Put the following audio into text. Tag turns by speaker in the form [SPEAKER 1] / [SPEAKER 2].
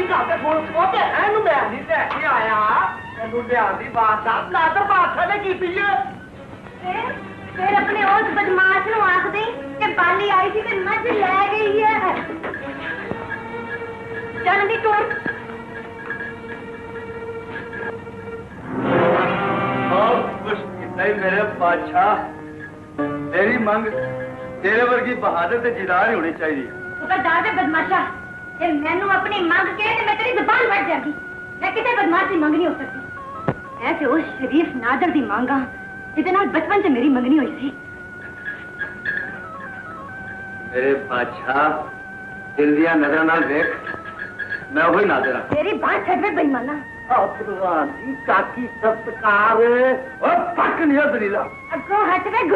[SPEAKER 1] ਤੇ ਉਹ ਤੇ ਇਹਨੂੰ ਮੈਂ ਨਹੀਂ ਲੈ ਕੇ ਆਇਆ ਇਹਨੂੰ ਲਿਆਉਣ ਦੀ ਬਾਤ ਦਾ ਨਾ ਤਾਂ ਬਾਤ ਨੇ ਕੀਤੀ ਏ
[SPEAKER 2] ਫਿਰ ਆਪਣੇ ਉਸ ਬਦਮਾਸ਼ ਨੂੰ ਆਖ ਦੇ ਕਿ ਬਾਲੀ ਆਈ ਸੀ ਤੇ ਮੱਝ ਲੈ ਗਈ ਹੈ ਚੱਲ ਦੀ ਟੋਰ
[SPEAKER 3] नहीं मेरे बादशाह तेरी मंग तेरे वर्गी बहादुर से जिदार ही होनी चाहिए
[SPEAKER 2] खबरदार है बदमाशा ये मैनू अपनी मांग के मैं तेरी जुबान बढ़ जाएगी मैं किसी बदमाश की मंग नहीं हो सकती ऐसे उस शरीफ नादर की मांगा जिसे नाल बचपन से मेरी मंगनी हुई थी
[SPEAKER 3] मेरे बादशाह दिल दिया नजर नाल देख मैं वही नादर हां
[SPEAKER 2] तेरी बात छड़ में बेईमाना
[SPEAKER 1] भगवान की काकी सत्कार और पक नहीं दलीला
[SPEAKER 2] अगो हट वे